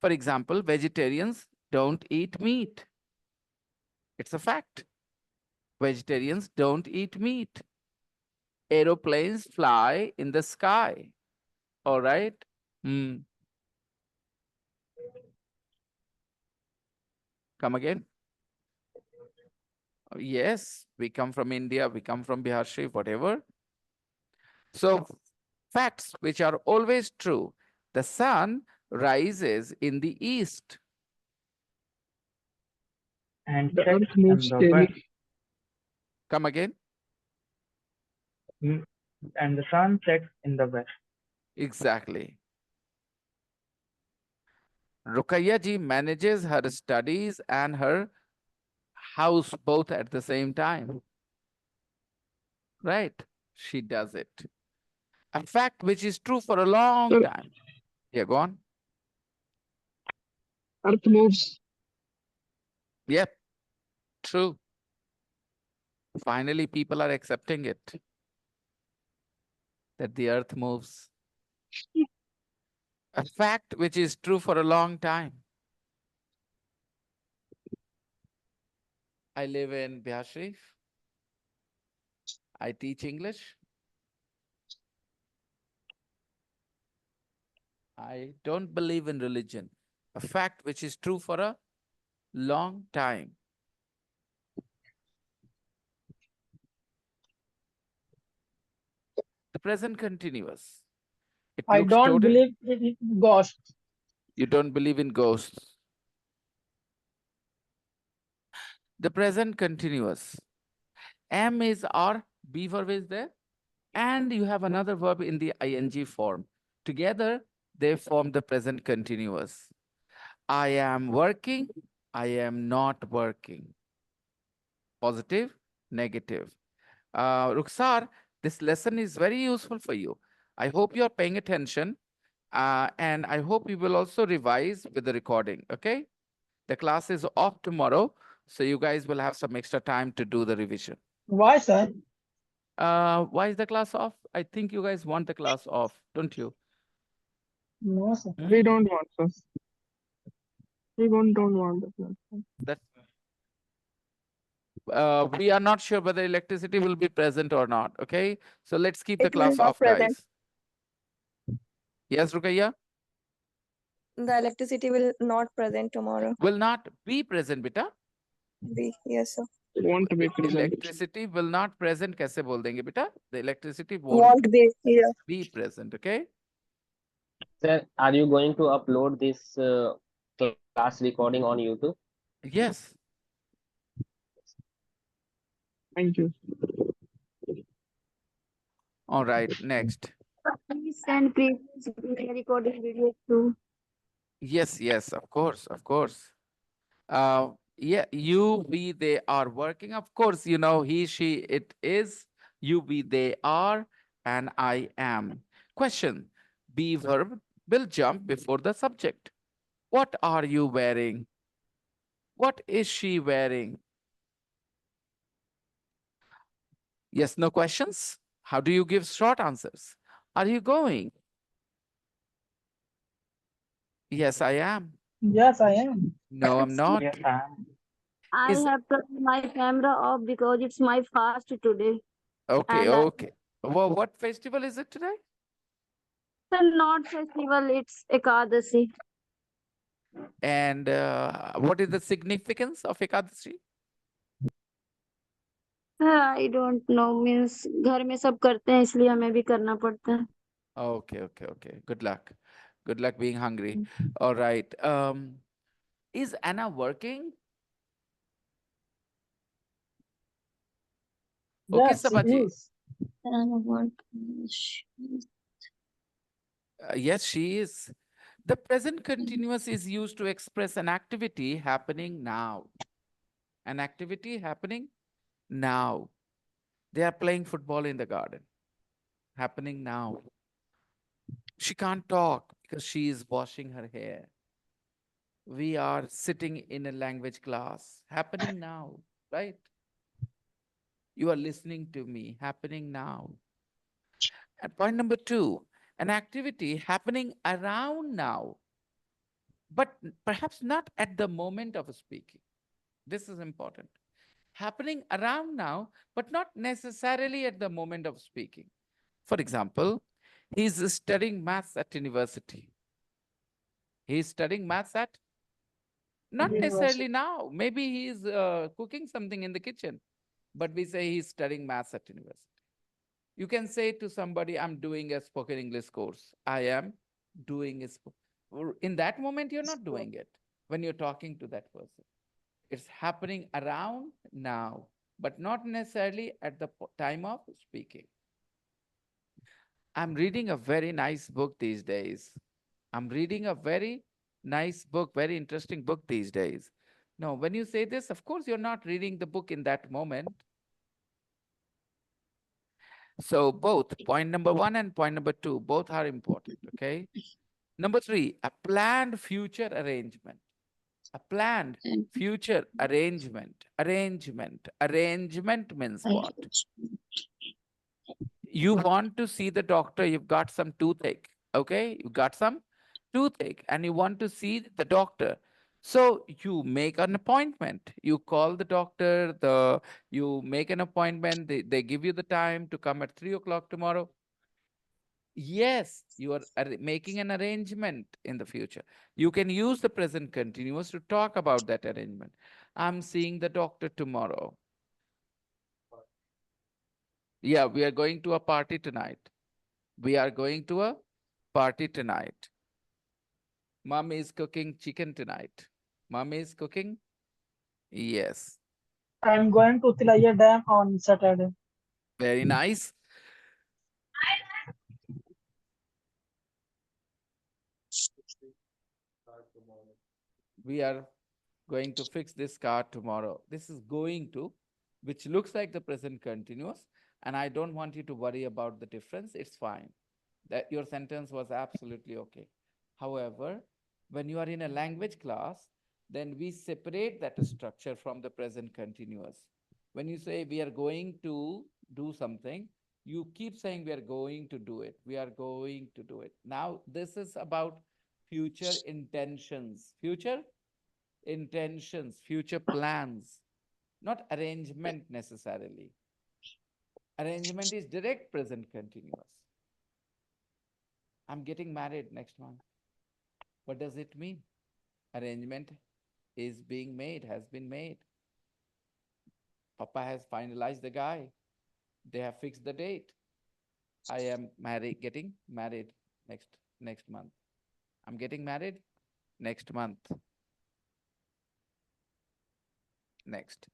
For example, vegetarians don't eat meat. It's a fact. Vegetarians don't eat meat. Aeroplanes fly in the sky. All right. Come again. Yes, we come from India, we come from Bihar, Sharif, whatever. So facts which are always true. The sun rises in the east. And The sets earth moves in the west. daily. Come again. Mm, And the sun sets in the west. Exactly. Rukaiya ji manages her studies and her house both at the same time. Right? She does it. A fact which is true for a long time. Yeah, go on. Earth moves. Yep, true. Finally, people are accepting it. That the earth moves. A fact which is true for a long time. I live in Bihar Sharif. I teach English. I don't believe in religion. A fact which is true for a long time. The present continuous. It I looks don't totally. believe in ghosts. You don't believe in ghosts. The present continuous. Am is or be verb is there. And you have another verb in the ing form. Together, they form the present continuous. I am working. I am not working. Positive, negative. Ruksar, this lesson is very useful for you. I hope you're paying attention. And I hope you will also revise with the recording, okay? The class is off tomorrow, so you guys will have some extra time to do the revision. Why, sir? Why is the class off? I think you guys want the class off, don't you? No, sir. We don't want this. We don't want this. That we are not sure whether electricity will be present or not, okay? So let's keep the It will class not off, present. guys. Yes, Rukaiya? The electricity will not present tomorrow. Will not be present, beta. Yes, sir. Want to be present. Electricity will not present. कैसे बोल देंगे बेटा? The electricity Won't be. Yeah. be present, okay? Sir, are you going to upload this class recording on YouTube? Yes. Thank you. All right, next. Please send previous recording videos too. Yes, yes, of course, of course. Yeah, you, we, they are working. Of course, you know, he, she, it is. You, we, they are, and I am. Question. Be verb will jump before the subject. What are you wearing? What is she wearing? Yes, no questions? How do you give short answers? Are you going? Yes, I am. Yes, I am. No, I'm not. Yes, I am. I Is have turned my camera off because it's my fast today. okay, And okay. Well, what festival is it today? it's not festival, it's Ekadasi. And what is the significance of Ekadasi? I don't know, means घर में सब करते हैं इसलिए हमें भी करना पड़ता है. Okay, okay, okay. Good luck. Good luck being hungry. All right. Is Anna working? Okay, Yes, she Sabaji. is. Yes, she is. The present continuous is used to express an activity happening now. An activity happening now. They are playing football in the garden. Happening now. She can't talk because she is washing her hair. We are sitting in a language class. Happening now, right? You are listening to me. Happening now. And point number 2, an activity happening around now, but perhaps not at the moment of speaking. This is important. Happening around now, but not necessarily at the moment of speaking. For example, he's studying maths at university. He's studying maths at, not necessarily now. Maybe he's cooking something in the kitchen, but we say he's studying maths at university. You can say to somebody, I'm doing a spoken English course. I am doing in that moment, you're not doing it when you're talking to that person. It's happening around now, but not necessarily at the time of speaking. I'm reading a very nice book these days. I'm reading a very Nice book, very interesting book these days. No, when you say this, of course, you're not reading the book in that moment. So both point number 1 and point number 2, both are important, okay? Number 3, a planned future arrangement. A planned future arrangement. Arrangement means what? You want to see the doctor, you've got some toothache, okay? You've got some toothache and you want to see the doctor. So you make an appointment. You call the doctor, you make an appointment, they give you the time to come at 3 o'clock tomorrow. Yes, you are making an arrangement in the future. You can use the present continuous to talk about that arrangement. I'm seeing the doctor tomorrow. Yeah, we are going to a party tonight. We are going to a party tonight. Mom is cooking chicken tonight. Mom is cooking? Yes. I'm going to Tilaya Dam on Saturday. Very nice. We are going to fix this car tomorrow. This is going to, which looks like the present continuous. And I don't want you to worry about the difference. It's fine. That your sentence was absolutely okay. However, when you are in a language class, then we separate that structure from the present continuous. When you say we are going to do something, you keep saying we are going to do it. We are going to do it. Now, this is about future intentions. Future intentions, future plans, not arrangement necessarily. Arrangement is direct present continuous. I'm getting married next month. What does it mean? Arrangement is being made, has been made. Papa has finalized the guy. They have fixed the date. I am getting married next month. I'm getting married next month. Next.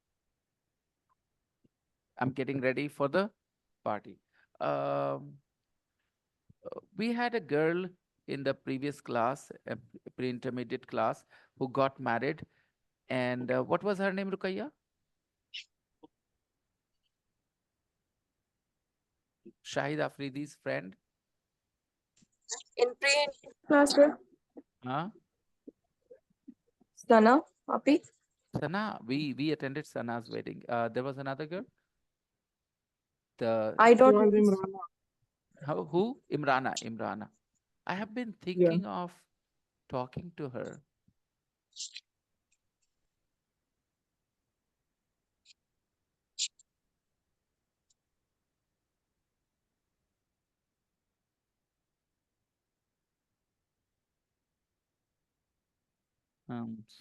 I'm getting ready for the party. We had a girl in the previous class, a pre-intermediate class, who got married. And what was her name, Rukaiya? Shahid Afridi's friend. In pre-class, Huh? Sana, Api. Sana, we attended Sana's wedding. There was another girl. I It don't was know. Imrana. Who? Imrana. I have been thinking of talking to her.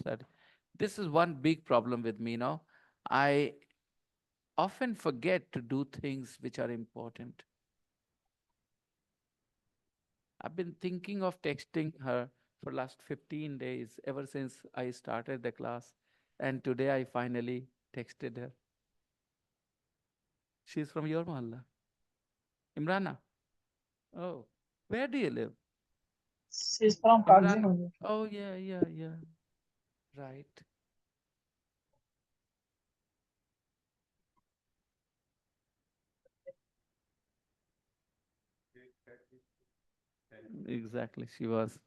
Sad. This is one big problem with me now. I often forget to do things which are important. I've been thinking of texting her for last 15 days, ever since I started the class. And today I finally texted her. She's from your mahalla. Imrana. Oh, where do you live? She's from Imran. Kagzi. Oh, yeah. Right. Exactly, she was.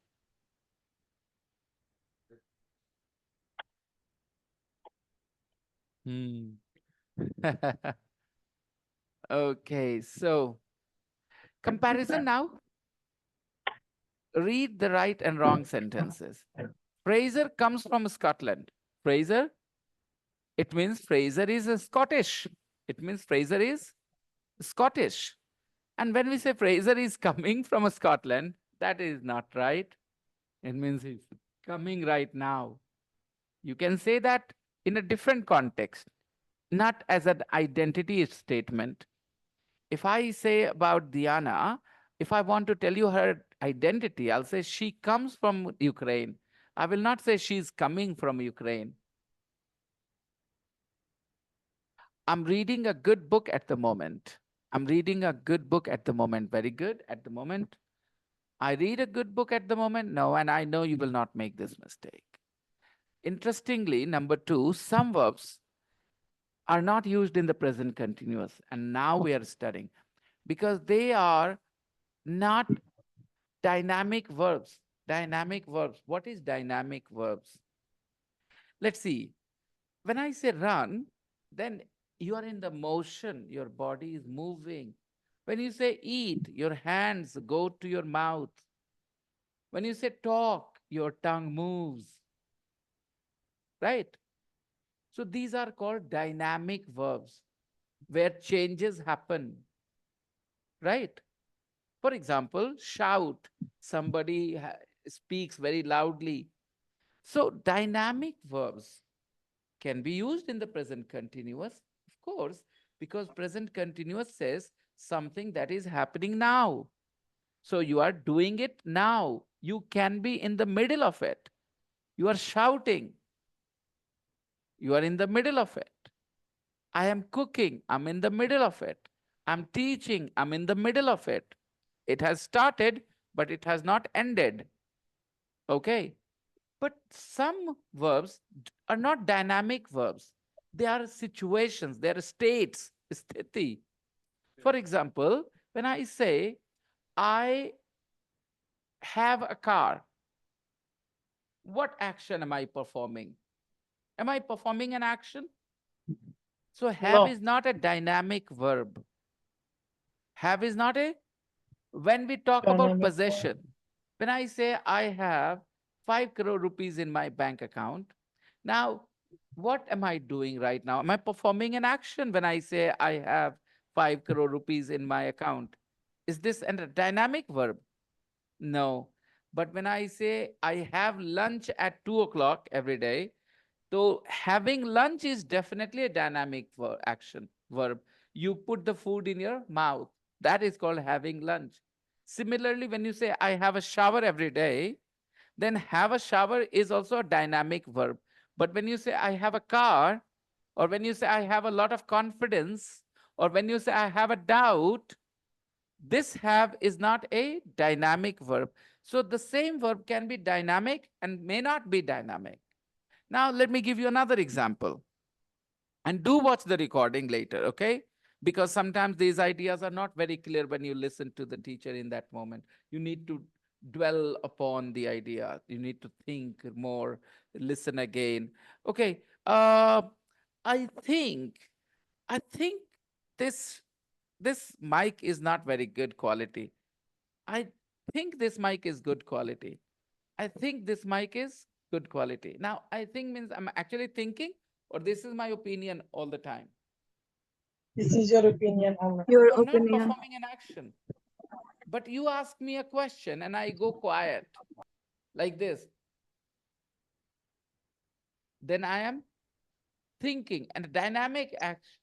Okay, so comparison now. Read the right and wrong sentences. Fraser comes from Scotland. Fraser, it means Fraser is a Scottish. It means Fraser is Scottish. And when we say Fraser is coming from Scotland, that is not right. It means he's coming right now. You can say that in a different context, not as an identity statement. If I say about Diana, if I want to tell you her identity, I'll say she comes from Ukraine. I will not say she's coming from Ukraine. I'm reading a good book at the moment. I'm reading a good book at the moment. Very good at the moment. I read a good book at the moment? No, and I know you will not make this mistake. Interestingly, number 2, some verbs are not used in the present continuous, and now we are studying because they are not dynamic verbs. Dynamic verbs. What is dynamic verbs? Let's see. When I say run, then you are in the motion, your body is moving. When you say eat, your hands go to your mouth. When you say talk, your tongue moves. Right? So these are called dynamic verbs where changes happen. Right? For example, shout. Somebody speaks very loudly. So dynamic verbs can be used in the present continuous, of course, because present continuous says something that is happening now. So you are doing it now. You can be in the middle of it. You are shouting. You are in the middle of it. I am cooking. I'm in the middle of it. I'm teaching. I'm in the middle of it. It has started, but it has not ended. Okay. But some verbs are not dynamic verbs. They are situations, they are states, sthiti. For example, when I say, I have a car, what action am I performing? Am I performing an action? So have No. is not a dynamic verb. Have is not a, when we talk about Dynamic. possession, when I say I have 5 crore rupees in my bank account, now what am I doing right now? Am I performing an action when I say I have 5 crore rupees in my account? Is this a dynamic verb? No. But when I say I have lunch at 2 o'clock every day, so having lunch is definitely a dynamic action verb. You put the food in your mouth. That is called having lunch. Similarly, when you say I have a shower every day, then have a shower is also a dynamic verb. But when you say I have a car, or when you say I have a lot of confidence, or when you say I have a doubt, this have is not a dynamic verb. So the same verb can be dynamic and may not be dynamic. Now, let me give you another example. And do watch the recording later, okay? Because sometimes these ideas are not very clear when you listen to the teacher in that moment. You need to dwell upon the idea. You need to think more, listen again. Okay, I think, I think this, this mic is not very good quality. I think this mic is good quality. I think this mic is good quality. Now, I think means I'm actually thinking, or this is my opinion all the time. This is your opinion. Your I'm not opinion. performing an action. But you ask me a question and I go quiet like this. Then I am thinking and a dynamic action.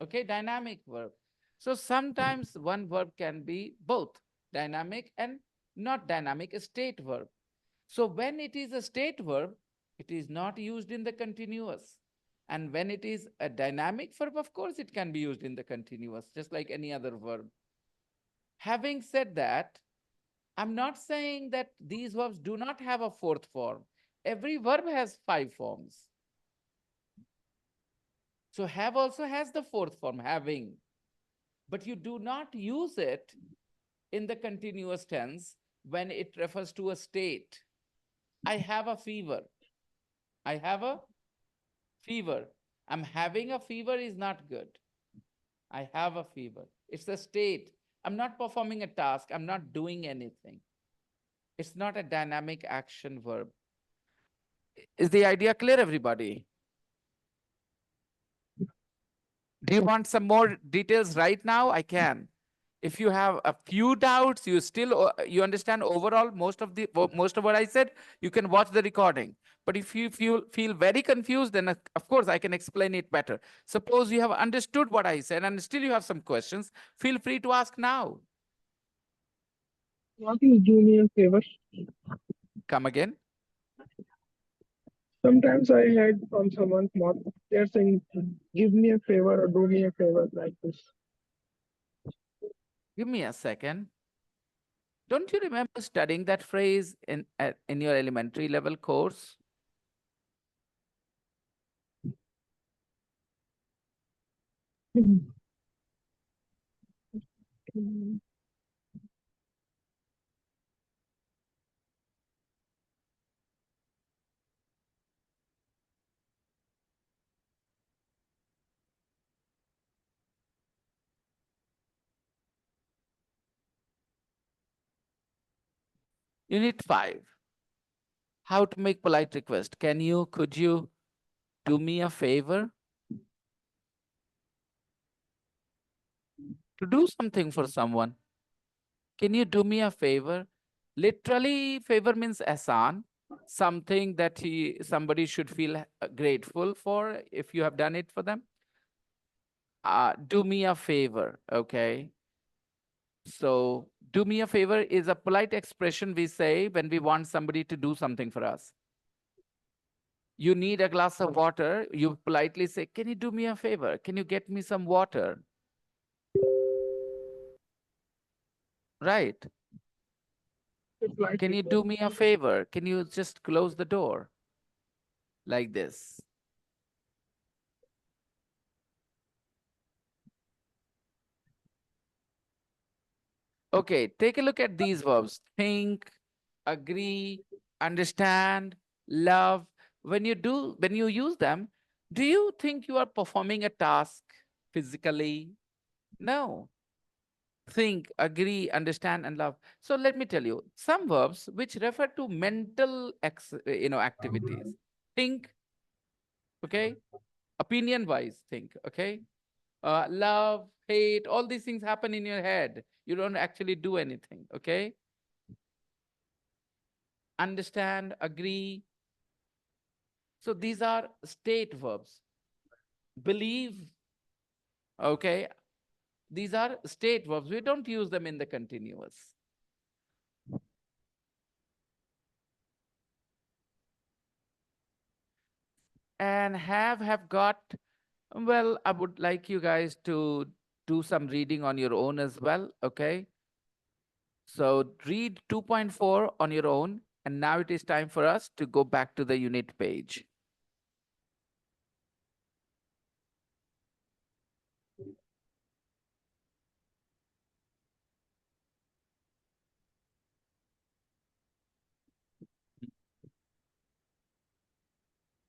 Okay, dynamic verb. So sometimes one verb can be both dynamic and not dynamic, a state verb. So when it is a state verb, it is not used in the continuous. And when it is a dynamic verb, of course, it can be used in the continuous, just like any other verb. Having said that, I'm not saying that these verbs do not have a fourth form. Every verb has 5 forms. So have also has the fourth form, having. But you do not use it in the continuous tense when it refers to a state. I have a fever. I have a fever. I'm having a fever is not good. I have a fever. It's a state. I'm not performing a task. I'm not doing anything. It's not a dynamic action verb. Is the idea clear, everybody? Do you want some more details right now? I can. If you have a few doubts, you still you understand overall most of what I said, you can watch the recording. But if you feel very confused, then of course I can explain it better. Suppose you have understood what I said and still you have some questions, feel free to ask now. What is do me a favor? Come again. Sometimes I heard from someone's mouth, they're saying, give me a favor or do me a favor like this. Give me a second. Don't you remember studying that phrase in your elementary level course? Unit 5. How to make polite request. Could you do me a favor? To do something for someone. Can you do me a favor? Literally, favor means ahsan, something that somebody should feel grateful for if you have done it for them. Do me a favor, okay? So, do me a favor is a polite expression we say when we want somebody to do something for us. You need a glass of water, you politely say, can you do me a favor? Can you get me some water? Right. Can you do me a favor? Can you just close the door? Like this. Okay, take a look at these verbs. Think, agree, understand, love. When you use them, do you think you are performing a task physically? No. Think, agree, understand, and love. So let me tell you, some verbs which refer to mental activities. Think, okay? Opinion-wise, think, okay? Love, hate, all these things happen in your head. You don't actually do anything, okay? Understand, agree. So these are state verbs. Believe, okay? These are state verbs. We don't use them in the continuous. And have got, well, I would like you guys to do some reading on your own as well, okay? So read 2.4 on your own. And now it is time for us to go back to the unit page.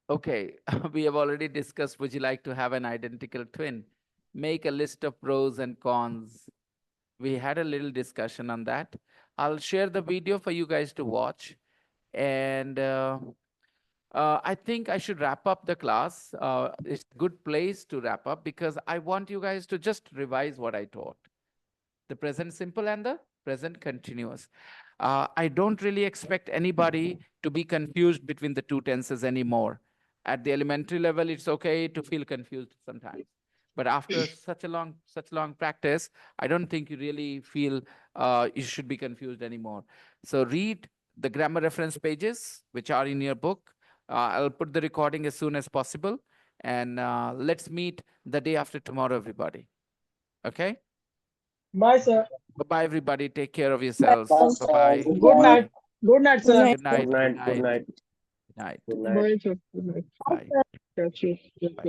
Okay, we have already discussed, would you like to have an identical twin? Make a list of pros and cons. We had a little discussion on that. I'll share the video for you guys to watch. And I think I should wrap up the class. It's a good place to wrap up because I want you guys to just revise what I taught. The present simple and the present continuous. I don't really expect anybody to be confused between the two tenses anymore. At the elementary level, it's okay to feel confused sometimes. But after such long practice, I don't think you really feel you should be confused anymore. So read the grammar reference pages, which are in your book. I'll put the recording as soon as possible. And let's meet the day after tomorrow, everybody. Okay? Bye, sir. Bye-bye, everybody. Take care of yourselves. Bye, Bye-bye. sir. Good night. Good night, sir. Good night. Good night. Good night. Good night. Good night. Bye, sir. Good night. Bye. Catch you. Bye.